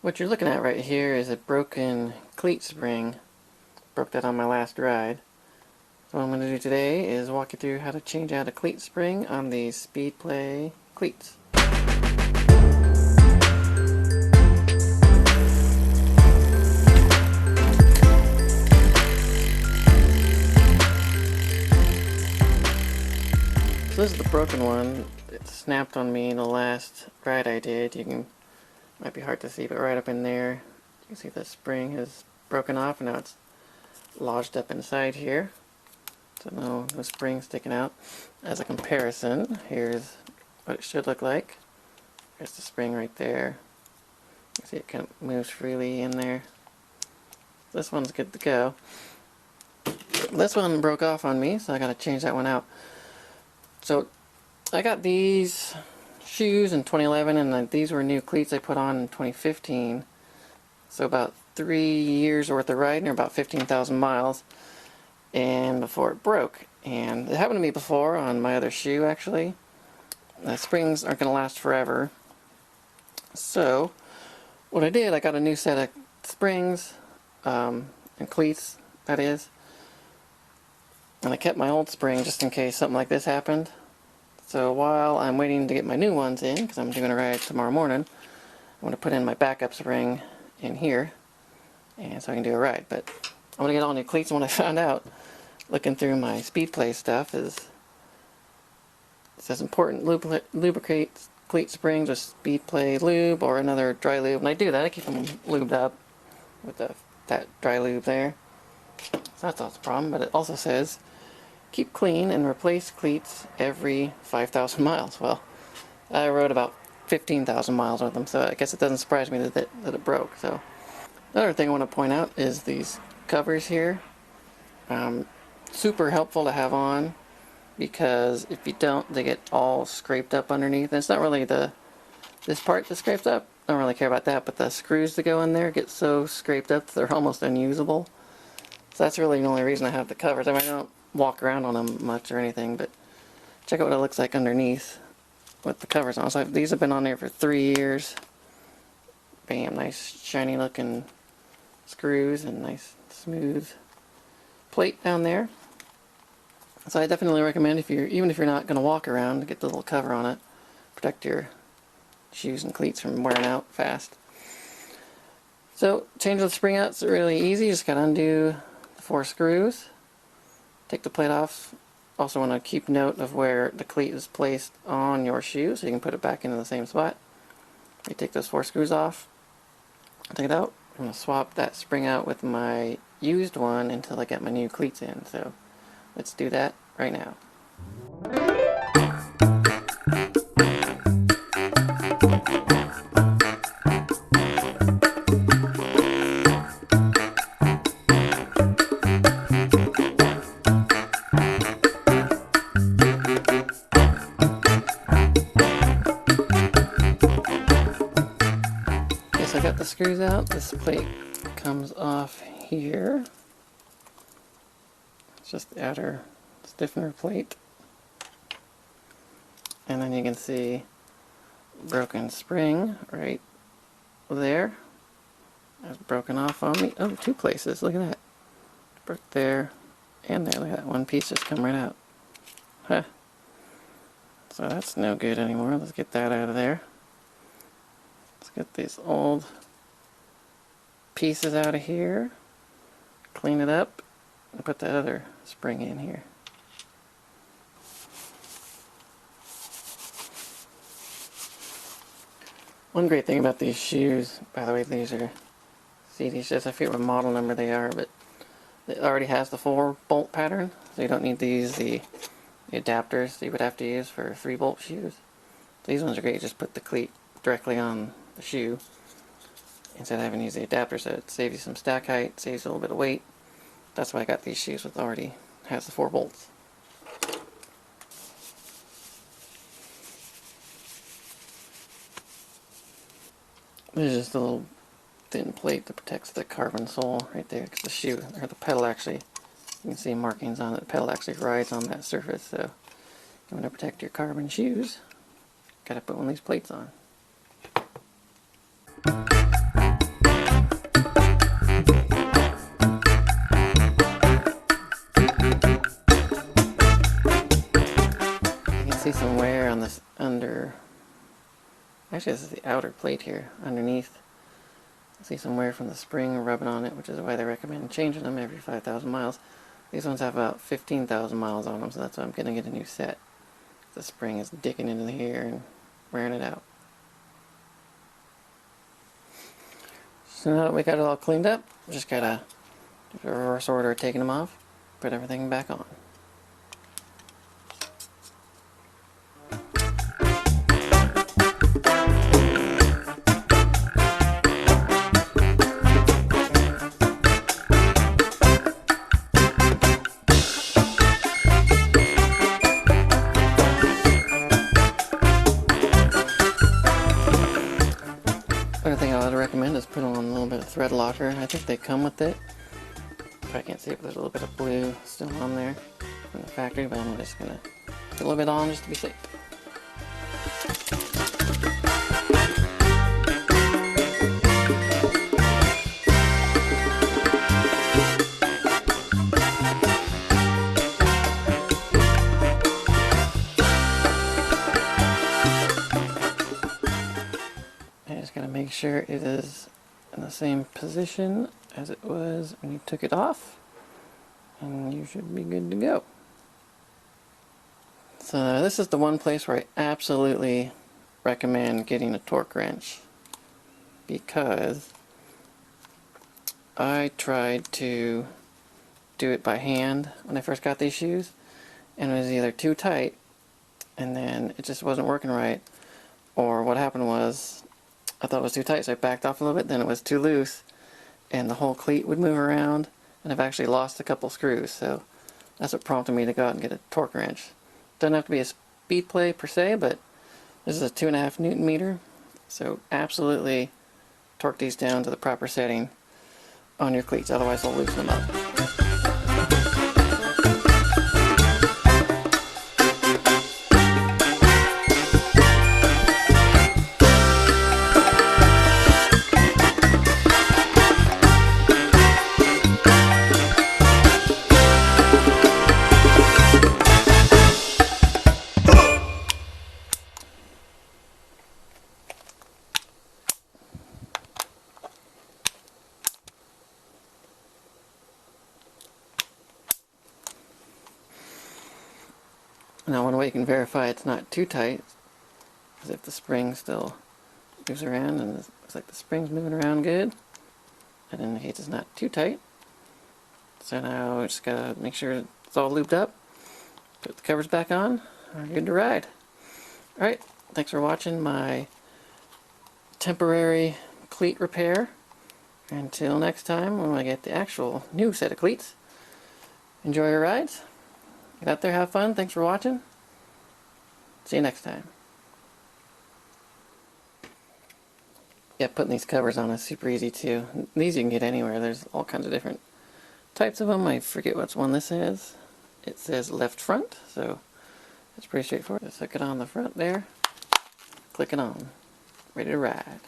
What you're looking at right here is a broken cleat spring. Broke that on my last ride. So what I'm going to do today is walk you through how to change out a cleat spring on these Speedplay cleats. So this is the broken one. It snapped on me in the last ride I did. Might be hard to see, but right up in there, you can see the spring is broken off, and now it's lodged up inside here. So no spring sticking out. As a comparison, here's what it should look like. There's the spring right there. You can see it kind of moves freely in there. This one's good to go. This one broke off on me, so I gotta change that one out. So I got these shoes in 2011, and these were new cleats I put on in 2015. So about 3 years worth of riding, or about 15,000 miles, and before it broke. And it happened to me before on my other shoe, actually. The springs aren't going to last forever. So what I did, I got a new set of springs and cleats, that is. And I kept my old spring just in case something like this happened. So while I'm waiting to get my new ones in, because I'm doing a ride tomorrow morning, I'm going to put in my backup spring in here, and so I can do a ride. But I'm going to get all new cleats, and what I found out, looking through my Speedplay stuff, is it says important lubricate cleat springs with Speedplay lube or another dry lube. And I do that, I keep them lubed up with that dry lube there. So that's not the problem, but it also says keep clean and replace cleats every 5,000 miles. Well, I rode about 15,000 miles with them, so I guess it doesn't surprise me that it broke. So another thing I want to point out is these covers here. Super helpful to have on, because if you don't, they get all scraped up underneath. And it's not really this part that scrapes up. I don't really care about that, but the screws that go in there get so scraped up that they're almost unusable. So that's really the only reason I have the covers. I mean, I don't walk around on them much or anything, but check out what it looks like underneath with the covers on. So these have been on there for 3 years. Bam, nice shiny looking screws and nice smooth plate down there. So I definitely recommend, even if you're not going to walk around, to get the little cover on it. Protect your shoes and cleats from wearing out fast. So change the spring out, it's really easy. You just got to undo the 4 screws. Take the plate off. Also want to keep note of where the cleat is placed on your shoe, so you can put it back into the same spot. You take those 4 screws off. Take it out. I'm going to swap that spring out with my used one until I get my new cleats in. So let's do that right now. I got the screws out. This plate comes off here. It's just the outer stiffener plate. And then you can see broken spring right there. It's broken off on me. Oh, 2 places. Look at that. Broke there and there. Look at that. One piece just come right out. Huh. So that's no good anymore. Let's get that out of there. Let's get these old pieces out of here, clean it up, and put that other spring in here. One great thing about these shoes, by the way, these are Sidi's, just I forget what model number they are, but it already has the 4-bolt pattern, so you don't need to use the adapters that you would have to use for 3-bolt shoes. These ones are great. You just put the cleat directly on the shoe instead of having to use the adapter, so it saves you some stack height, saves a little bit of weight. That's why I got these shoes with already has the 4 bolts. There's just a little thin plate that protects the carbon sole right there, because the shoe, or the pedal actually, you can see markings on it. The pedal actually rides on that surface, so you want to protect your carbon shoes, gotta put one of these plates on. Actually, this is the outer plate here underneath. I see some wear from the spring rubbing on it, which is why they recommend changing them every 5,000 miles. These ones have about 15,000 miles on them, so that's why I'm going to get a new set. The spring is digging into here and wearing it out. So now that we got it all cleaned up, just gotta do a reverse order of taking them off, put everything back on. Other thing I would recommend is put on a little bit of thread locker. I think they come with it. Probably can't see it, but there's a little bit of blue still on there from the factory, but I'm just gonna put a little bit on just to be safe. Gotta make sure it is in the same position as it was when you took it off, and you should be good to go. So this is the one place where I absolutely recommend getting a torque wrench, because I tried to do it by hand when I first got these shoes, and it was either too tight and then it just wasn't working right, or what happened was I thought it was too tight, so I backed off a little bit, then it was too loose, and the whole cleat would move around, and I've actually lost a couple screws, so that's what prompted me to go out and get a torque wrench. Doesn't have to be a Speedplay per se, but this is a 2.5 Newton meter, so absolutely torque these down to the proper setting on your cleats, otherwise they'll loosen them up. Now one way you can verify it's not too tight is if the spring still moves around, and it looks like the spring's moving around good. That indicates it's not too tight. So now we just gotta make sure it's all looped up, put the covers back on, and we're good to ride. Alright, thanks for watching my temporary cleat repair. Until next time when I get the actual new set of cleats, enjoy your rides. Get out there, have fun. Thanks for watching. See you next time. Yeah, putting these covers on is super easy too. These you can get anywhere. There's all kinds of different types of them. I forget which one this is. It says left front, so it's pretty straightforward. Just hook it on the front there, click it on. Ready to ride.